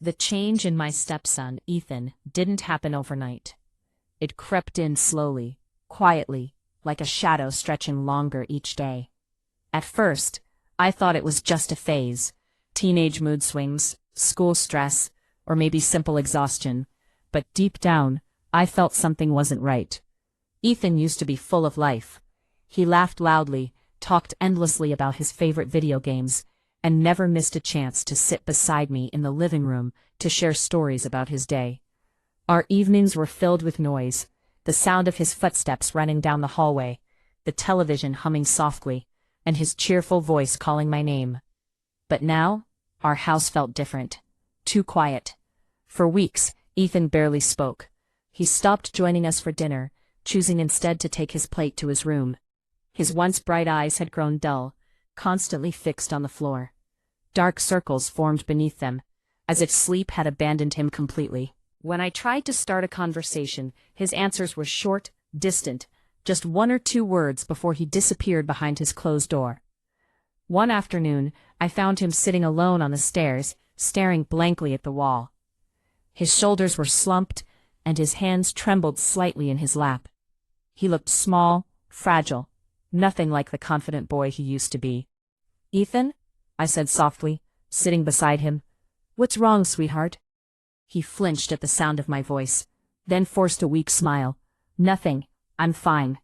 The change in my stepson, Ethan, didn't happen overnight. It crept in slowly, quietly, like a shadow stretching longer each day. At first, I thought it was just a phase, teenage mood swings, school stress, or maybe simple exhaustion, but deep down, I felt something wasn't right. Ethan used to be full of life. He laughed loudly, talked endlessly about his favorite video games, and never missed a chance to sit beside me in the living room to share stories about his day. Our evenings were filled with noise, the sound of his footsteps running down the hallway, the television humming softly, and his cheerful voice calling my name. But now, our house felt different. Too quiet. For weeks, Ethan barely spoke. He stopped joining us for dinner, choosing instead to take his plate to his room. His once bright eyes had grown dull, constantly fixed on the floor. Dark circles formed beneath them, as if sleep had abandoned him completely. When I tried to start a conversation, his answers were short, distant, just one or two words before he disappeared behind his closed door. One afternoon, I found him sitting alone on the stairs, staring blankly at the wall. His shoulders were slumped, and his hands trembled slightly in his lap. He looked small, fragile, nothing like the confident boy he used to be. "Ethan?" I said softly, sitting beside him. "What's wrong, sweetheart?" He flinched at the sound of my voice, then forced a weak smile. "Nothing, I'm fine."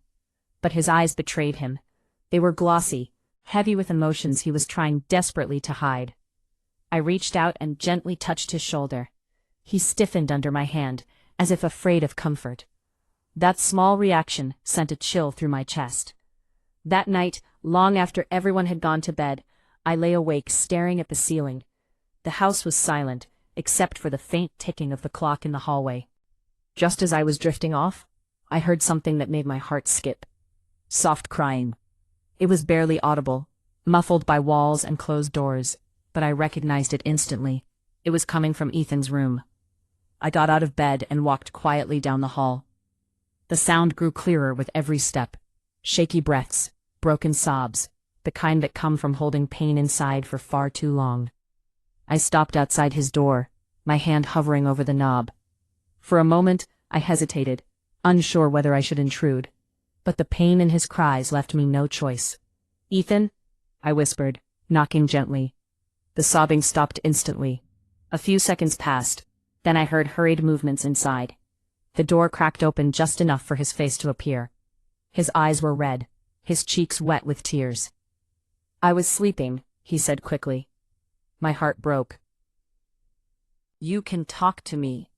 But his eyes betrayed him. They were glossy, heavy with emotions he was trying desperately to hide. I reached out and gently touched his shoulder. He stiffened under my hand, as if afraid of comfort. That small reaction sent a chill through my chest. That night, long after everyone had gone to bed, I lay awake staring at the ceiling. The house was silent, except for the faint ticking of the clock in the hallway. Just as I was drifting off, I heard something that made my heart skip. Soft crying. It was barely audible, muffled by walls and closed doors, but I recognized it instantly. It was coming from Ethan's room. I got out of bed and walked quietly down the hall. The sound grew clearer with every step. Shaky breaths, broken sobs, the kind that come from holding pain inside for far too long. I stopped outside his door, my hand hovering over the knob. For a moment, I hesitated, unsure whether I should intrude. But the pain in his cries left me no choice. "Ethan?" I whispered, knocking gently. The sobbing stopped instantly. A few seconds passed, then I heard hurried movements inside. The door cracked open just enough for his face to appear. His eyes were red, his cheeks wet with tears. "I was sleeping," he said quickly. My heart broke. "You can talk to me."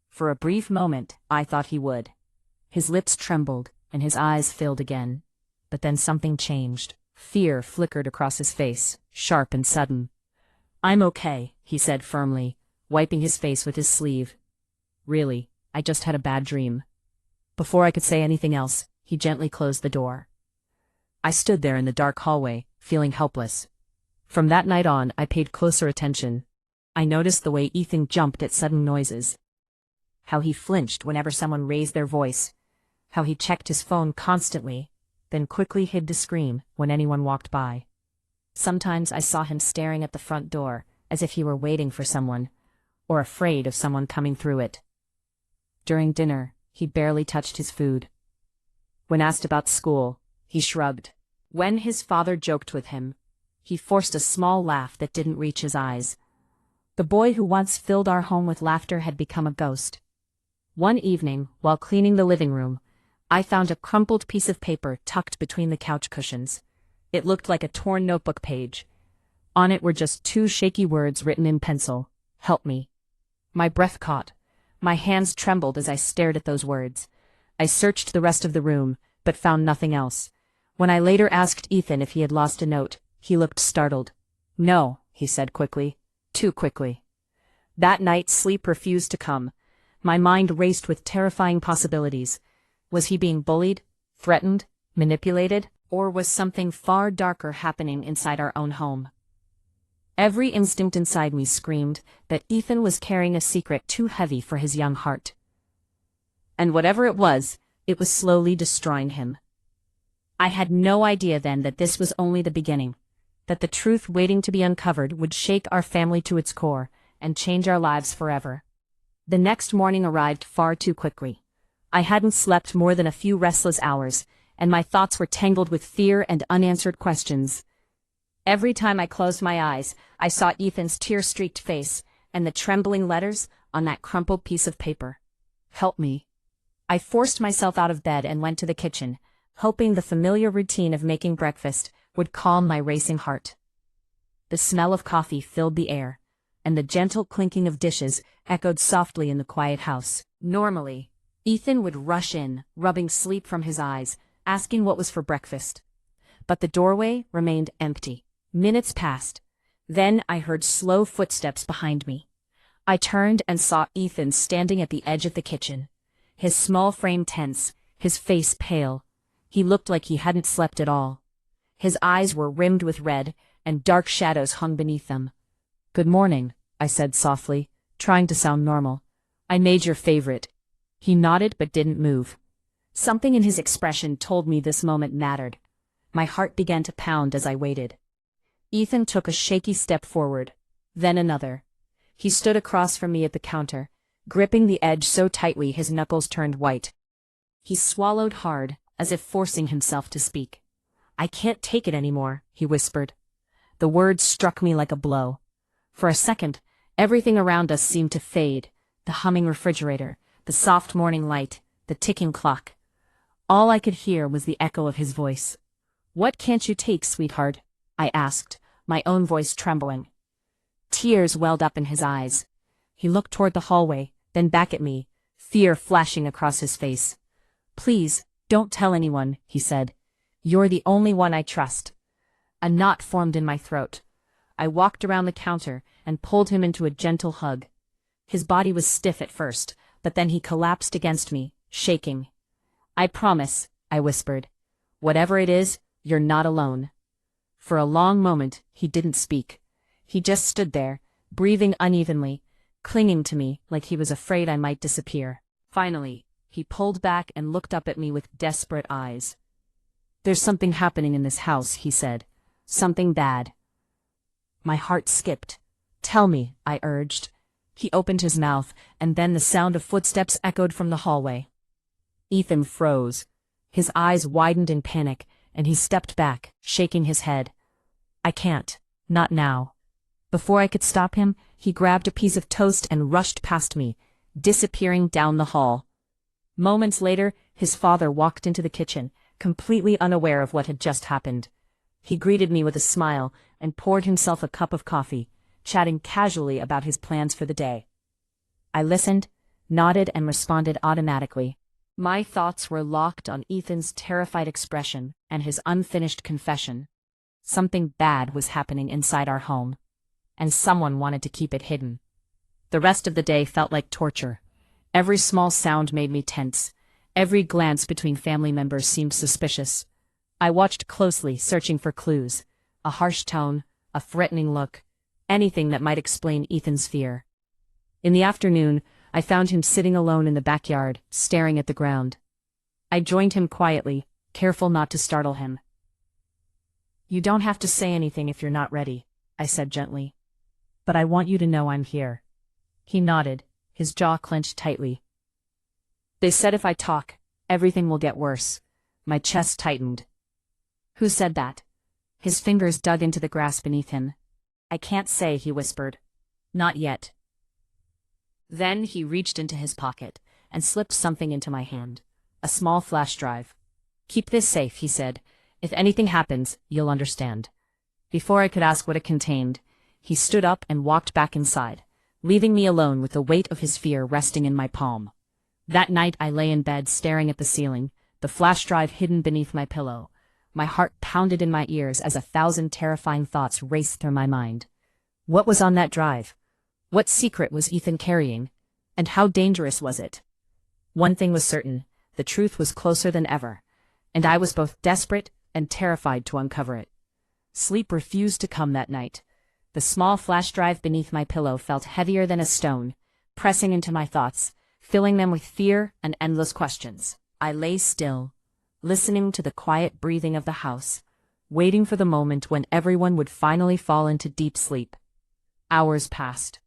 For a brief moment, I thought he would. His lips trembled, and his eyes filled again. But then something changed. Fear flickered across his face, sharp and sudden. "I'm okay," he said firmly, wiping his face with his sleeve. "Really, I just had a bad dream." Before I could say anything else, he gently closed the door. I stood there in the dark hallway, feeling helpless. From that night on, I paid closer attention. I noticed the way Ethan jumped at sudden noises. How he flinched whenever someone raised their voice. How he checked his phone constantly, then quickly hid the screen when anyone walked by. Sometimes I saw him staring at the front door, as if he were waiting for someone, or afraid of someone coming through it. During dinner, he barely touched his food. When asked about school, he shrugged. When his father joked with him, he forced a small laugh that didn't reach his eyes. The boy who once filled our home with laughter had become a ghost. One evening, while cleaning the living room, I found a crumpled piece of paper tucked between the couch cushions. It looked like a torn notebook page. On it were just two shaky words written in pencil: "Help me." My breath caught. My hands trembled as I stared at those words. I searched the rest of the room, but found nothing else. When I later asked Ethan if he had lost a note, he looked startled. "No," he said quickly. Too quickly. That night, sleep refused to come. My mind raced with terrifying possibilities. Was he being bullied, threatened, manipulated, or was something far darker happening inside our own home? Every instinct inside me screamed that Ethan was carrying a secret too heavy for his young heart. And whatever it was slowly destroying him. I had no idea then that this was only the beginning, that the truth waiting to be uncovered would shake our family to its core and change our lives forever. The next morning arrived far too quickly. I hadn't slept more than a few restless hours, and my thoughts were tangled with fear and unanswered questions. Every time I closed my eyes, I saw Ethan's tear-streaked face and the trembling letters on that crumpled piece of paper. Help me. I forced myself out of bed and went to the kitchen, hoping the familiar routine of making breakfast would calm my racing heart. The smell of coffee filled the air, and the gentle clinking of dishes echoed softly in the quiet house. Normally, Ethan would rush in, rubbing sleep from his eyes, asking what was for breakfast. But the doorway remained empty. Minutes passed. Then I heard slow footsteps behind me. I turned and saw Ethan standing at the edge of the kitchen. His small frame tense, his face pale. He looked like he hadn't slept at all. His eyes were rimmed with red, and dark shadows hung beneath them. "Good morning," I said softly, trying to sound normal. "I made your favorite." He nodded but didn't move. Something in his expression told me this moment mattered. My heart began to pound as I waited. Ethan took a shaky step forward, then another. He stood across from me at the counter, gripping the edge so tightly his knuckles turned white. He swallowed hard, as if forcing himself to speak. "I can't take it anymore," he whispered. The words struck me like a blow. For a second, everything around us seemed to fade, the humming refrigerator, the soft morning light, the ticking clock. All I could hear was the echo of his voice. "What can't you take, sweetheart?" I asked, my own voice trembling. Tears welled up in his eyes. He looked toward the hallway, then back at me, fear flashing across his face. "Please, don't tell anyone," he said. "You're the only one I trust." A knot formed in my throat. I walked around the counter and pulled him into a gentle hug. His body was stiff at first, but then he collapsed against me, shaking. "I promise," I whispered. "Whatever it is, you're not alone." For a long moment, he didn't speak. He just stood there, breathing unevenly, clinging to me like he was afraid I might disappear. Finally, he pulled back and looked up at me with desperate eyes. "There's something happening in this house," he said. "Something bad." My heart skipped. "Tell me," I urged. He opened his mouth, and then the sound of footsteps echoed from the hallway. Ethan froze. His eyes widened in panic, and he stepped back, shaking his head. "I can't. Not now." Before I could stop him, he grabbed a piece of toast and rushed past me, disappearing down the hall. Moments later, his father walked into the kitchen, completely unaware of what had just happened. He greeted me with a smile and poured himself a cup of coffee, chatting casually about his plans for the day. I listened, nodded, and responded automatically. My thoughts were locked on Ethan's terrified expression and his unfinished confession. Something bad was happening inside our home, and someone wanted to keep it hidden. The rest of the day felt like torture. Every small sound made me tense. Every glance between family members seemed suspicious. I watched closely, searching for clues. A harsh tone, a threatening look, anything that might explain Ethan's fear. In the afternoon, I found him sitting alone in the backyard, staring at the ground. I joined him quietly, careful not to startle him. "You don't have to say anything if you're not ready," I said gently. "But I want you to know I'm here." He nodded, his jaw clenched tightly. "They said if I talk, everything will get worse." My chest tightened. "Who said that?" His fingers dug into the grass beneath him. "I can't say," he whispered. "Not yet." Then he reached into his pocket and slipped something into my hand. A small flash drive. "Keep this safe," he said. "If anything happens, you'll understand." Before I could ask what it contained, he stood up and walked back inside, leaving me alone with the weight of his fear resting in my palm. That night I lay in bed staring at the ceiling, the flash drive hidden beneath my pillow. My heart pounded in my ears as 1,000 terrifying thoughts raced through my mind. What was on that drive? What secret was Ethan carrying? And how dangerous was it? One thing was certain, the truth was closer than ever, and I was both desperate and terrified to uncover it. Sleep refused to come that night. The small flash drive beneath my pillow felt heavier than a stone, pressing into my thoughts, filling them with fear and endless questions. I lay still, listening to the quiet breathing of the house, waiting for the moment when everyone would finally fall into deep sleep. Hours passed.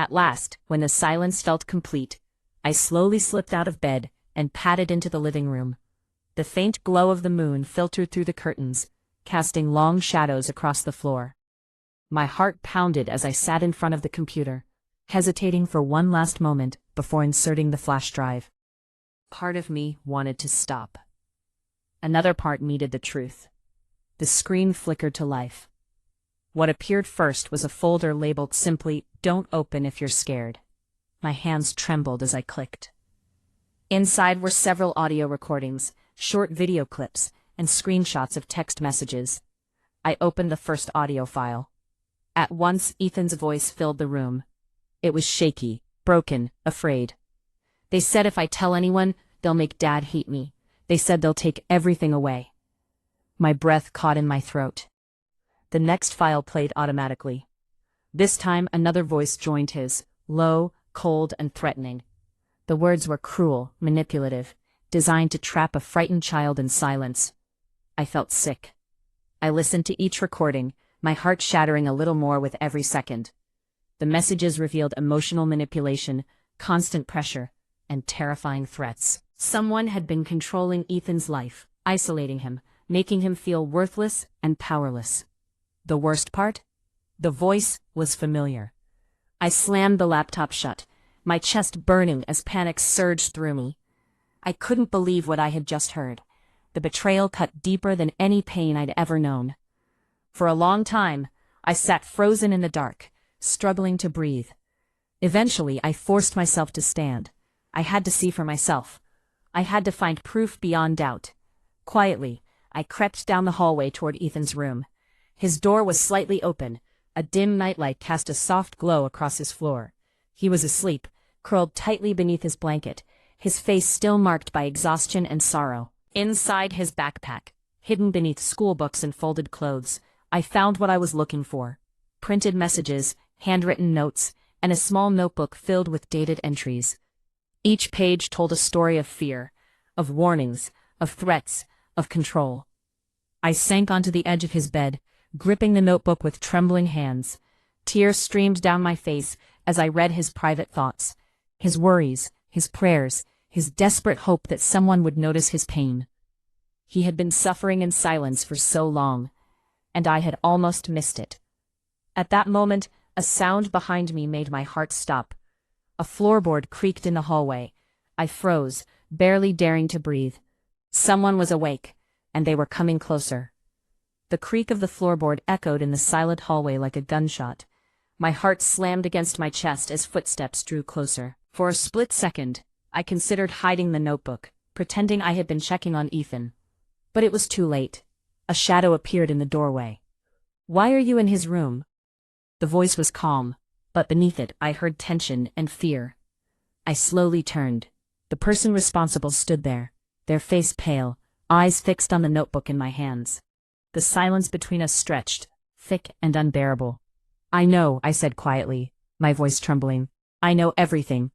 At last, when the silence felt complete, I slowly slipped out of bed and padded into the living room. The faint glow of the moon filtered through the curtains, casting long shadows across the floor. My heart pounded as I sat in front of the computer, hesitating for one last moment before inserting the flash drive. Part of me wanted to stop. Another part needed the truth. The screen flickered to life. What appeared first was a folder labeled simply, "Don't open if you're scared." My hands trembled as I clicked. Inside were several audio recordings, short video clips, and screenshots of text messages. I opened the first audio file. At once, Ethan's voice filled the room. It was shaky, broken, afraid. "They said if I tell anyone, they'll make Dad hate me. They said they'll take everything away." My breath caught in my throat. The next file played automatically. This time, another voice joined his, low, cold, and threatening. The words were cruel, manipulative, designed to trap a frightened child in silence. I felt sick. I listened to each recording, my heart shattering a little more with every second. The messages revealed emotional manipulation, constant pressure, and terrifying threats. Someone had been controlling Ethan's life, isolating him, making him feel worthless and powerless. The worst part? The voice was familiar. I slammed the laptop shut, my chest burning as panic surged through me. I couldn't believe what I had just heard. The betrayal cut deeper than any pain I'd ever known. For a long time, I sat frozen in the dark, struggling to breathe. Eventually, I forced myself to stand. I had to see for myself. I had to find proof beyond doubt. Quietly, I crept down the hallway toward Ethan's room. His door was slightly open. A dim nightlight cast a soft glow across his floor. He was asleep, curled tightly beneath his blanket, his face still marked by exhaustion and sorrow. Inside his backpack, hidden beneath school books and folded clothes, I found what I was looking for. Printed messages, handwritten notes, and a small notebook filled with dated entries. Each page told a story of fear, of warnings, of threats, of control. I sank onto the edge of his bed, gripping the notebook with trembling hands. Tears streamed down my face as I read his private thoughts, his worries, his prayers, his desperate hope that someone would notice his pain. He had been suffering in silence for so long, and I had almost missed it. At that moment, a sound behind me made my heart stop. A floorboard creaked in the hallway. I froze, barely daring to breathe. Someone was awake, and they were coming closer. The creak of the floorboard echoed in the silent hallway like a gunshot. My heart slammed against my chest as footsteps drew closer. For a split second, I considered hiding the notebook, pretending I had been checking on Ethan. But it was too late. A shadow appeared in the doorway. "Why are you in his room?" The voice was calm, but beneath it I heard tension and fear. I slowly turned. The person responsible stood there, their face pale, eyes fixed on the notebook in my hands. The silence between us stretched, thick and unbearable. "I know," I said quietly, my voice trembling. "I know everything."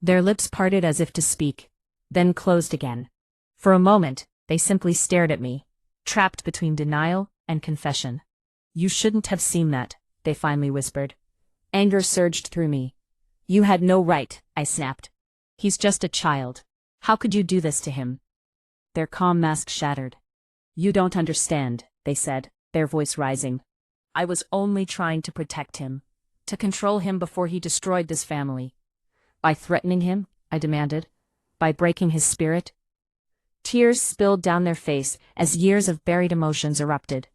Their lips parted as if to speak, then closed again. For a moment, they simply stared at me, trapped between denial and confession. "You shouldn't have seen that," they finally whispered. Anger surged through me. "You had no right," I snapped. "He's just a child. How could you do this to him?" Their calm mask shattered. "You don't understand," they said, their voice rising. "I was only trying to protect him, to control him before he destroyed this family." "By threatening him?" I demanded. "By breaking his spirit?" Tears spilled down their face as years of buried emotions erupted.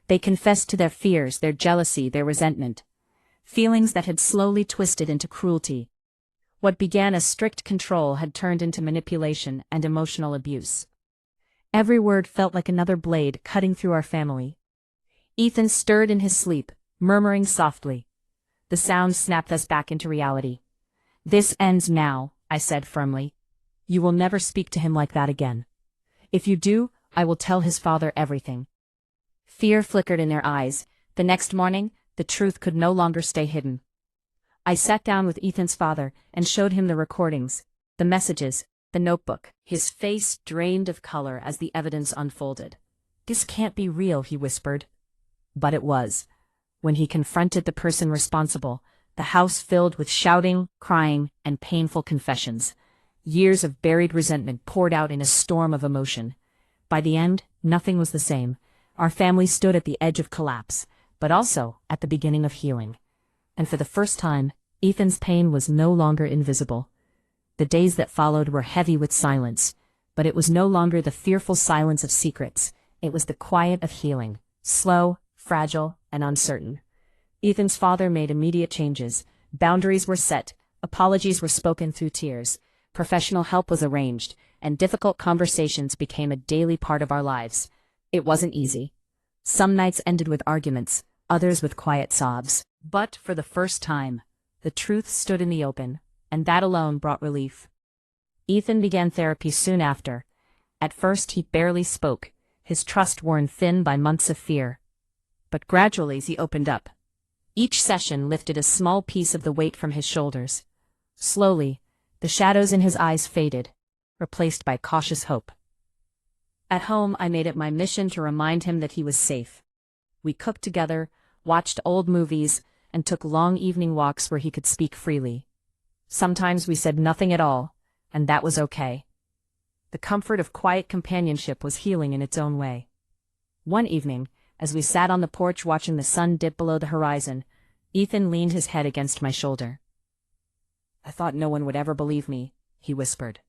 They confessed to their fears, their jealousy, their resentment. Feelings that had slowly twisted into cruelty. What began as strict control had turned into manipulation and emotional abuse. Every word felt like another blade cutting through our family. Ethan stirred in his sleep, murmuring softly. The sound snapped us back into reality. "This ends now," I said firmly. "You will never speak to him like that again. If you do, I will tell his father everything." Fear flickered in their eyes. The next morning, the truth could no longer stay hidden. I sat down with Ethan's father and showed him the recordings, the messages, the notebook. His face drained of color as the evidence unfolded. "This can't be real," he whispered. But it was. When he confronted the person responsible, the house filled with shouting, crying, and painful confessions. Years of buried resentment poured out in a storm of emotion. By the end, nothing was the same. Our family stood at the edge of collapse, but also at the beginning of healing. And for the first time, Ethan's pain was no longer invisible. The days that followed were heavy with silence, but it was no longer the fearful silence of secrets. It was the quiet of healing, slow, fragile, and uncertain. Ethan's father made immediate changes. Boundaries were set, apologies were spoken through tears, professional help was arranged, and difficult conversations became a daily part of our lives. It wasn't easy. Some nights ended with arguments, others with quiet sobs. But for the first time, the truth stood in the open, and that alone brought relief. Ethan began therapy soon after. At first he barely spoke, his trust worn thin by months of fear. But gradually he opened up. Each session lifted a small piece of the weight from his shoulders. Slowly, the shadows in his eyes faded, replaced by cautious hope. At home, I made it my mission to remind him that he was safe. We cooked together, watched old movies, and took long evening walks where he could speak freely. Sometimes we said nothing at all, and that was okay. The comfort of quiet companionship was healing in its own way. One evening, as we sat on the porch watching the sun dip below the horizon, Ethan leaned his head against my shoulder. "I thought no one would ever believe me," he whispered.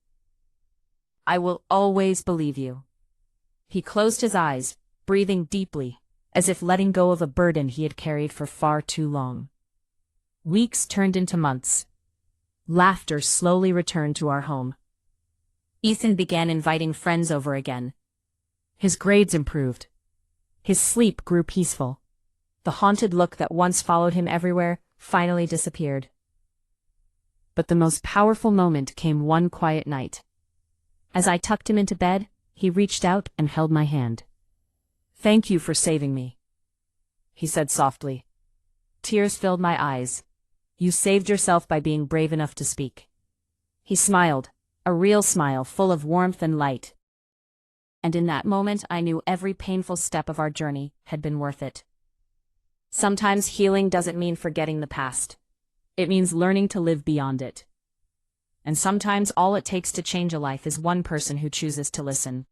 "I will always believe you." He closed his eyes, breathing deeply, as if letting go of a burden he had carried for far too long. Weeks turned into months. Laughter slowly returned to our home. Ethan began inviting friends over again. His grades improved. His sleep grew peaceful. The haunted look that once followed him everywhere finally disappeared. But the most powerful moment came one quiet night. As I tucked him into bed, he reached out and held my hand. "Thank you for saving me," he said softly. Tears filled my eyes. "You saved yourself by being brave enough to speak." He smiled, a real smile full of warmth and light. And in that moment I knew every painful step of our journey had been worth it. Sometimes healing doesn't mean forgetting the past. It means learning to live beyond it. And sometimes all it takes to change a life is one person who chooses to listen.